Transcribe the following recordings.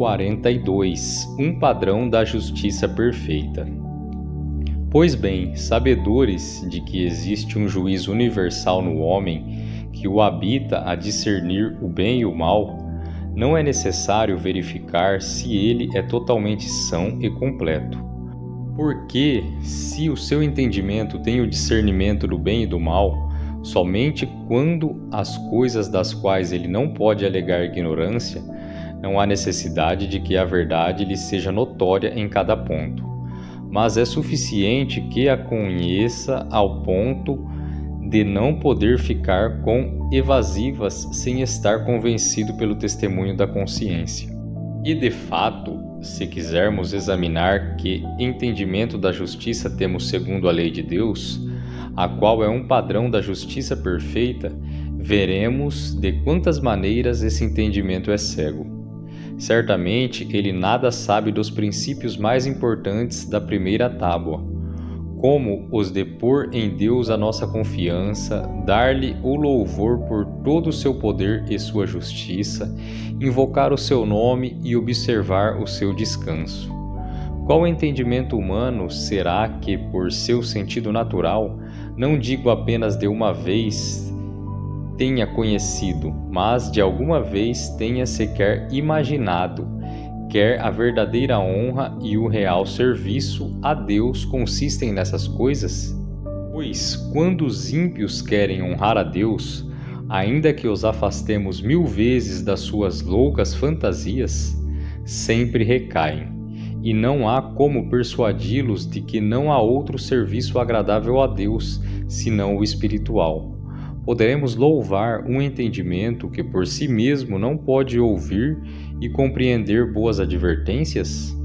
42. Um padrão da justiça perfeita. Pois bem, sabedores de que existe um juízo universal no homem que o habita a discernir o bem e o mal, não é necessário verificar se ele é totalmente são e completo. Porque, se o seu entendimento tem o discernimento do bem e do mal, somente quando as coisas das quais ele não pode alegar ignorância, não há necessidade de que a verdade lhe seja notória em cada ponto, mas é suficiente que a conheça ao ponto de não poder ficar com evasivas sem estar convencido pelo testemunho da consciência. E de fato, se quisermos examinar que entendimento da justiça temos segundo a lei de Deus, a qual é um padrão da justiça perfeita, veremos de quantas maneiras esse entendimento é cego. Certamente, ele nada sabe dos princípios mais importantes da primeira tábua, como os de pôr em Deus a nossa confiança, dar-lhe o louvor por todo o seu poder e sua justiça, invocar o seu nome e observar o seu descanso. Qual entendimento humano será que, por seu sentido natural, não digo apenas de uma vez, tenha conhecido, mas de alguma vez tenha sequer imaginado, quer a verdadeira honra e o real serviço a Deus consistem nessas coisas? Pois, quando os ímpios querem honrar a Deus, ainda que os afastemos 1000 vezes das suas loucas fantasias, sempre recaem, e não há como persuadi-los de que não há outro serviço agradável a Deus, senão o espiritual. Poderemos louvar um entendimento que por si mesmo não pode ouvir e compreender boas advertências?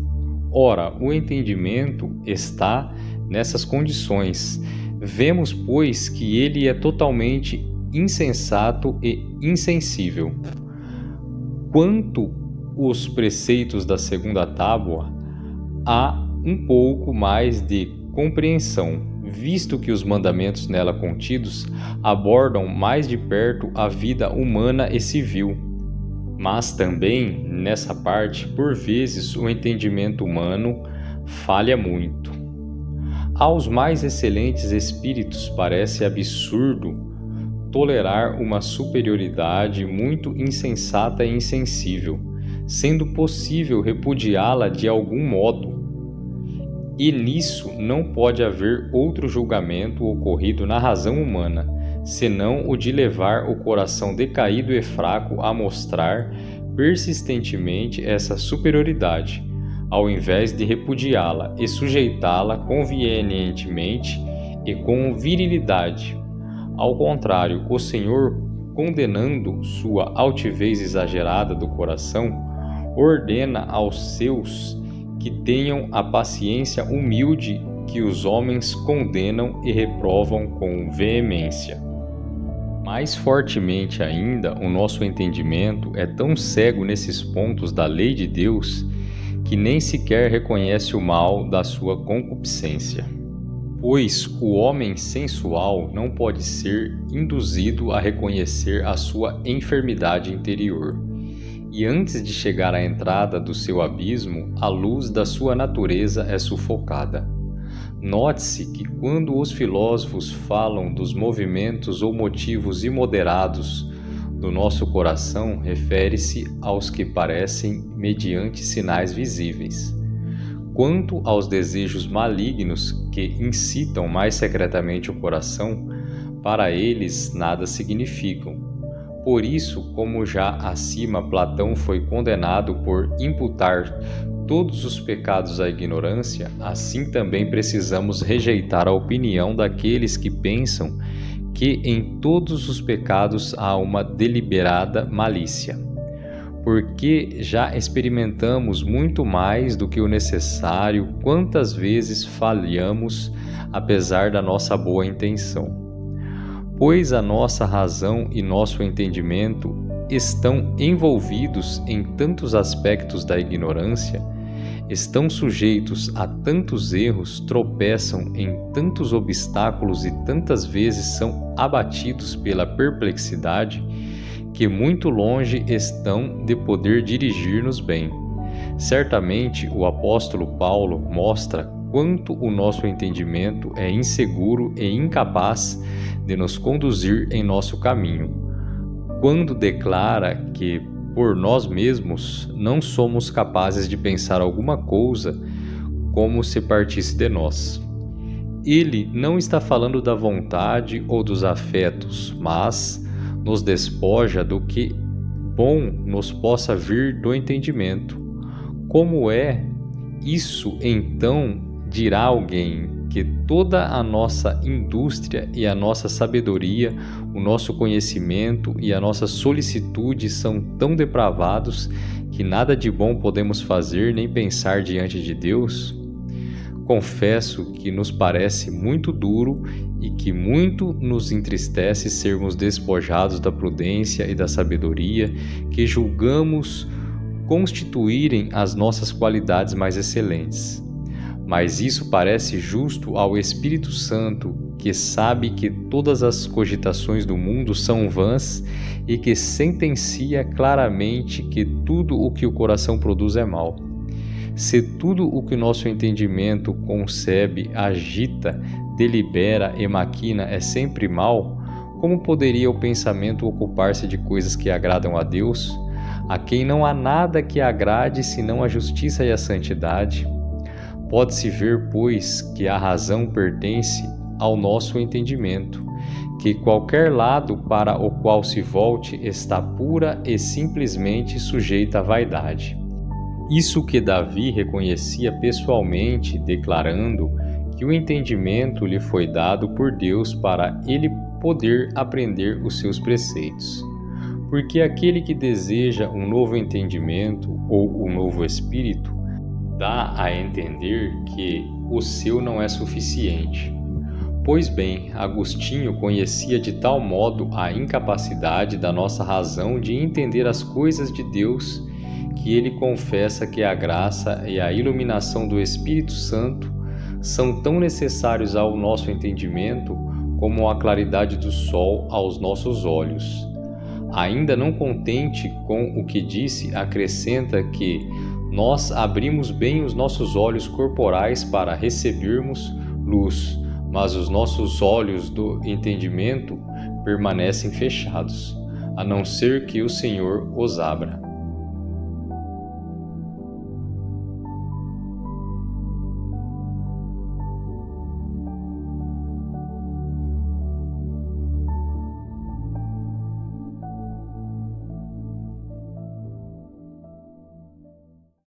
Ora, o entendimento está nessas condições. Vemos, pois, que ele é totalmente insensato e insensível. Quanto os preceitos da segunda tábua, há um pouco mais de compreensão, visto que os mandamentos nela contidos abordam mais de perto a vida humana e civil. Mas também, nessa parte, por vezes o entendimento humano falha muito. Aos mais excelentes espíritos parece absurdo tolerar uma superioridade muito insensata e insensível, sendo possível repudiá-la de algum modo. E nisso não pode haver outro julgamento ocorrido na razão humana, senão o de levar o coração decaído e fraco a mostrar persistentemente essa superioridade, ao invés de repudiá-la e sujeitá-la convenientemente e com virilidade. Ao contrário, o Senhor, condenando sua altivez exagerada do coração, ordena aos seus que tenham a paciência humilde que os homens condenam e reprovam com veemência. Mais fortemente ainda, o nosso entendimento é tão cego nesses pontos da lei de Deus que nem sequer reconhece o mal da sua concupiscência. Pois o homem sensual não pode ser induzido a reconhecer a sua enfermidade interior. E antes de chegar à entrada do seu abismo, a luz da sua natureza é sufocada. Note-se que quando os filósofos falam dos movimentos ou motivos imoderados do nosso coração, refere-se aos que parecem mediante sinais visíveis. Quanto aos desejos malignos que incitam mais secretamente o coração, para eles nada significam. Por isso, como já acima Platão foi condenado por imputar todos os pecados à ignorância, assim também precisamos rejeitar a opinião daqueles que pensam que em todos os pecados há uma deliberada malícia. Porque já experimentamos muito mais do que o necessário quantas vezes falhamos apesar da nossa boa intenção. Pois a nossa razão e nosso entendimento estão envolvidos em tantos aspectos da ignorância, estão sujeitos a tantos erros, tropeçam em tantos obstáculos e tantas vezes são abatidos pela perplexidade, que muito longe estão de poder dirigir-nos bem. Certamente o apóstolo Paulo mostra quanto o nosso entendimento é inseguro e incapaz de nos conduzir em nosso caminho, quando declara que, por nós mesmos, não somos capazes de pensar alguma coisa como se partisse de nós. Ele não está falando da vontade ou dos afetos, mas nos despoja do que bom nos possa vir do entendimento. Como é isso, então, dirá alguém que toda a nossa indústria e a nossa sabedoria, o nosso conhecimento e a nossa solicitude são tão depravados que nada de bom podemos fazer nem pensar diante de Deus? Confesso que nos parece muito duro e que muito nos entristece sermos despojados da prudência e da sabedoria que julgamos constituírem as nossas qualidades mais excelentes. Mas isso parece justo ao Espírito Santo, que sabe que todas as cogitações do mundo são vãs e que sentencia claramente que tudo o que o coração produz é mal. Se tudo o que nosso entendimento concebe, agita, delibera e maquina é sempre mal, como poderia o pensamento ocupar-se de coisas que agradam a Deus, a quem não há nada que agrade senão a justiça e a santidade? Pode-se ver, pois, que a razão pertence ao nosso entendimento, que qualquer lado para o qual se volte está pura e simplesmente sujeita à vaidade. Isso que Davi reconhecia pessoalmente, declarando que o entendimento lhe foi dado por Deus para ele poder aprender os seus preceitos. Porque aquele que deseja um novo entendimento ou um novo espírito, dá a entender que o seu não é suficiente. Pois bem, Agostinho conhecia de tal modo a incapacidade da nossa razão de entender as coisas de Deus, que ele confessa que a graça e a iluminação do Espírito Santo são tão necessários ao nosso entendimento como a claridade do sol aos nossos olhos. Ainda não contente com o que disse, acrescenta que nós abrimos bem os nossos olhos corporais para recebermos luz, mas os nossos olhos do entendimento permanecem fechados, a não ser que o Senhor os abra.